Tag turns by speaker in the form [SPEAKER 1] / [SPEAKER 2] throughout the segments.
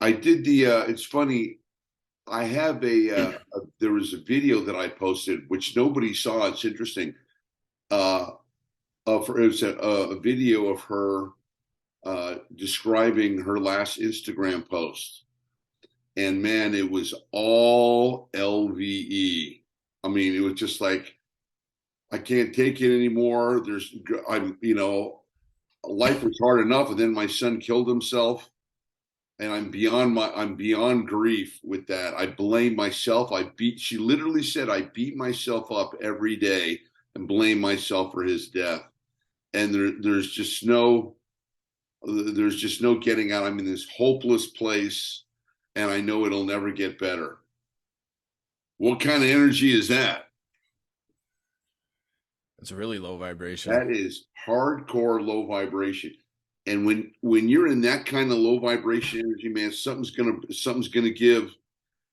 [SPEAKER 1] I did it's funny. I have there was a video that I posted, which nobody saw. It's interesting. Uh, it was a video of her describing her last Instagram post. And man, it was all LVE. I mean, it was just like, I can't take it anymore. Life was hard enough. And then my son killed himself. And I'm beyond grief with that. I blame myself. She literally said, I beat myself up every day and blame myself for his death. And there's just no getting out. I'm in this hopeless place and I know it'll never get better. What kind of energy is that?
[SPEAKER 2] It's a really low vibration.
[SPEAKER 1] That is hardcore low vibration. And when you're in that kind of low vibration energy, man, something's gonna give.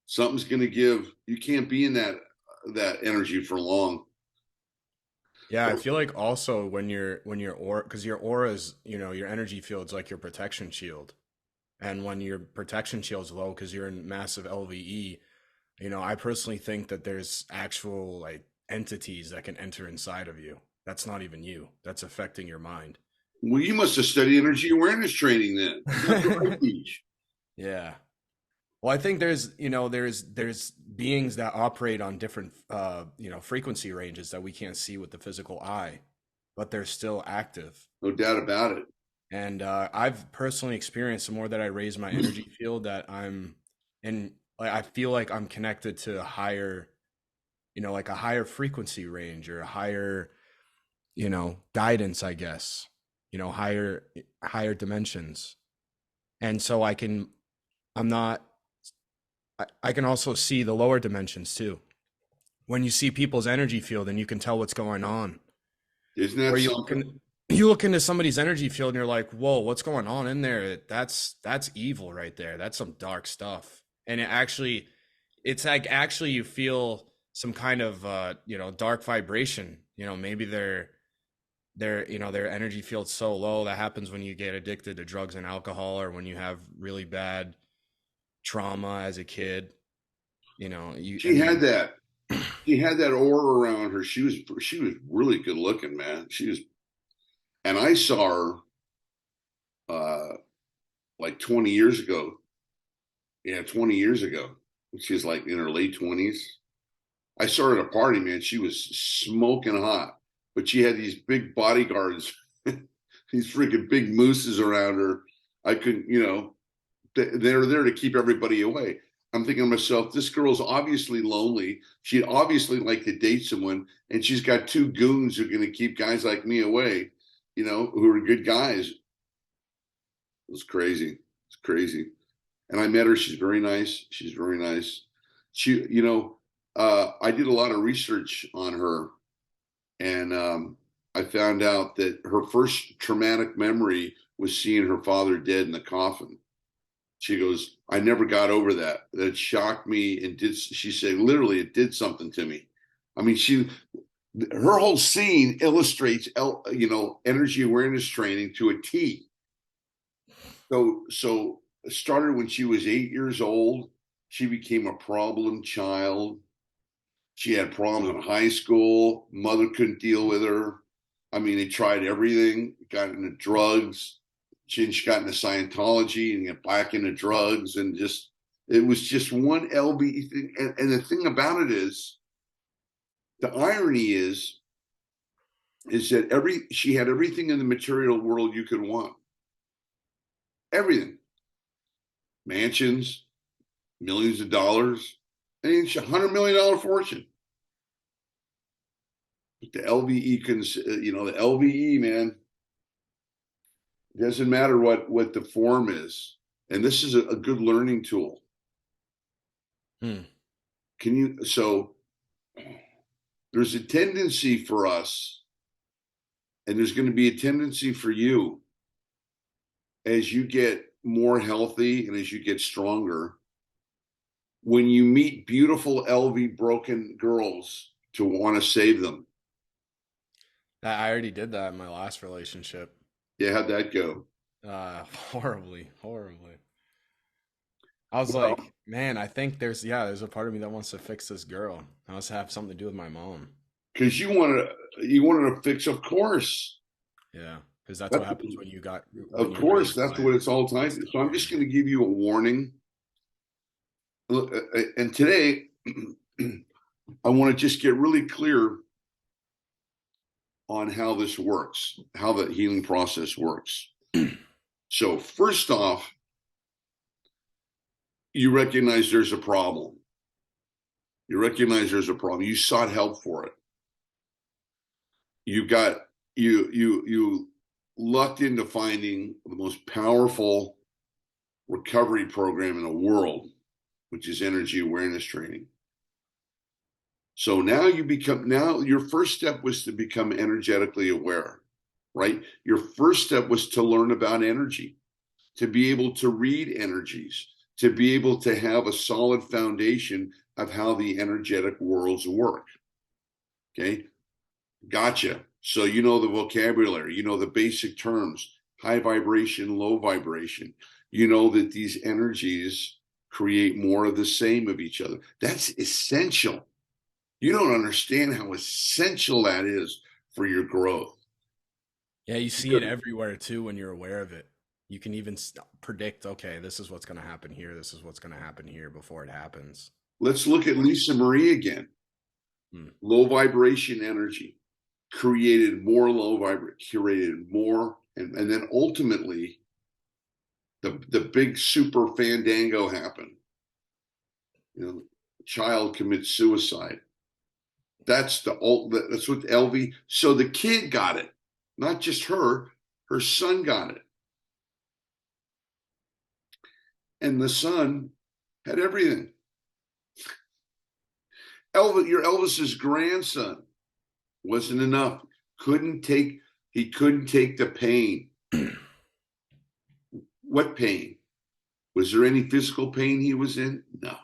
[SPEAKER 1] Something's gonna give. You can't be in that energy for long.
[SPEAKER 2] Yeah, I feel like also when your aura, because your aura is, your energy field's like your protection shield. And when your protection shield's low because you're in massive LVE, I personally think that there's actual like entities that can enter inside of you. That's not even you. That's affecting your mind.
[SPEAKER 1] Well, you must have studied energy awareness training then. That's what I teach.
[SPEAKER 2] Yeah. Well, I think there's beings that operate on different frequency ranges that we can't see with the physical eye, but they're still active.
[SPEAKER 1] No doubt about it.
[SPEAKER 2] And I've personally experienced the more that I raise my energy field that I'm in, like I feel like I'm connected to a higher, like a higher frequency range or a higher, guidance, I guess, higher dimensions. And so I'm not, I can also see the lower dimensions too. When you see people's energy field and you can tell what's going on.
[SPEAKER 1] Isn't that
[SPEAKER 2] Or
[SPEAKER 1] something?
[SPEAKER 2] you look into somebody's energy field and you're like, whoa, what's going on in there? That's evil right there. That's some dark stuff. And it's like actually you feel some kind of dark vibration. Maybe their energy field's so low. That happens when you get addicted to drugs and alcohol or when you have really bad trauma as a kid. You
[SPEAKER 1] She
[SPEAKER 2] and
[SPEAKER 1] had
[SPEAKER 2] you
[SPEAKER 1] that. She had that aura around her. She was really good looking, man. And I saw her like 20 years ago. Yeah, 20 years ago. She was like in her late 20s. I saw her at a party, man. She was smoking hot, but she had these big bodyguards, these freaking big mooses around her. I couldn't, they're there to keep everybody away. I'm thinking to myself, this girl's obviously lonely. She'd obviously like to date someone, and she's got two goons who are going to keep guys like me away, who are good guys. It was crazy. It's crazy. And I met her. She's very nice. She's very nice. I did a lot of research on her, and I found out that her first traumatic memory was seeing her father dead in the coffin. She goes, I never got over that. That shocked me and she said, literally, it did something to me. I mean, her whole scene illustrates, energy awareness training to a T. So it started when she was 8 years old. She became a problem child. She had problems in high school. Mother couldn't deal with her. I mean, they tried everything, got into drugs. She got into Scientology and got back into drugs. And it was just one LB thing. And the thing about it is, the irony is that she had everything in the material world you could want. Everything. Mansions, millions of dollars, and $100 million fortune. But the LVE the LVE, man, it doesn't matter what the form is. And this is a good learning tool.
[SPEAKER 2] hmm.
[SPEAKER 1] So there's a tendency for us, and there's going to be a tendency for you as you get more healthy and as you get stronger, when you meet beautiful LV broken girls, to want to save them.
[SPEAKER 2] I already did that in my last relationship.
[SPEAKER 1] Yeah, how'd that go?
[SPEAKER 2] Horribly, horribly. I was
[SPEAKER 1] Well,
[SPEAKER 2] like, man, I think there's a part of me that wants to fix this girl. I must have something to do with my mom.
[SPEAKER 1] because you wanted to fix, of course.
[SPEAKER 2] Yeah, because that's
[SPEAKER 1] That,
[SPEAKER 2] what happens when
[SPEAKER 1] of
[SPEAKER 2] you're raised
[SPEAKER 1] course, that's
[SPEAKER 2] by
[SPEAKER 1] what it's all
[SPEAKER 2] a
[SPEAKER 1] tied to. So
[SPEAKER 2] single
[SPEAKER 1] I'm just
[SPEAKER 2] parent.
[SPEAKER 1] going to give you a warning. Look, and today, I want to just get really clear on how this works, how the healing process works. So, first off, you recognize there's a problem. You recognize there's a problem. You sought help for it. You got you lucked into finding the most powerful recovery program in the world, which is energy awareness training. So now your first step was to become energetically aware, right? Your first step was to learn about energy, to be able to read energies, to be able to have a solid foundation of how the energetic worlds work. Okay. Gotcha. So you know the vocabulary, you know the basic terms, high vibration, low vibration. You know that these energies create more of the same of each other. That's essential. You don't understand how essential that is for your growth.
[SPEAKER 2] Yeah, you see it everywhere too when you're aware of it. You can even predict, okay, this is what's going to happen here. This is what's going to happen here before it happens.
[SPEAKER 1] Let's look at Lisa Marie again.
[SPEAKER 2] Hmm.
[SPEAKER 1] Low vibration energy created more low vibration, created more, and then ultimately the big super fandango happened. You know, child commits suicide. That's what LV. So the kid got it, not just her. Her son got it, and the son had everything. Your Elvis's grandson wasn't enough. Couldn't take he couldn't take the pain. What pain? Was there any physical pain he was in? No.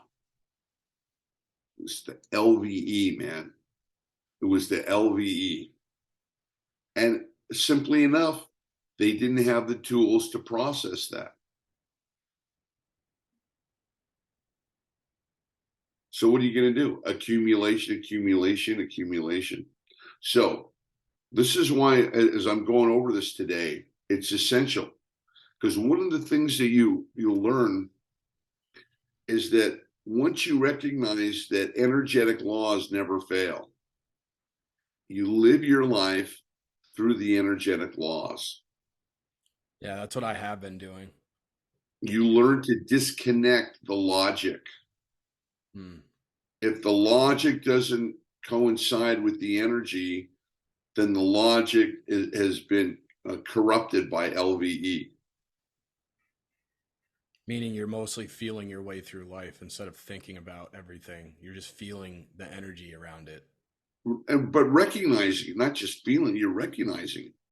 [SPEAKER 1] It was the LVE, man. It was the LVE. And simply enough, they didn't have the tools to process that. So what are you going to do? Accumulation, accumulation, accumulation. So this is why, as I'm going over this today, it's essential because one of the things that you'll learn is that once you recognize that energetic laws never fail, you live your life through the energetic laws.
[SPEAKER 2] Yeah, that's what I have been doing.
[SPEAKER 1] You learn to disconnect the logic.
[SPEAKER 2] Hmm.
[SPEAKER 1] If the logic doesn't coincide with the energy, then the logic has been corrupted by LVE.
[SPEAKER 2] Meaning you're mostly feeling your way through life instead of thinking about everything. You're just feeling the energy around it.
[SPEAKER 1] But recognizing, not just feeling, you're recognizing.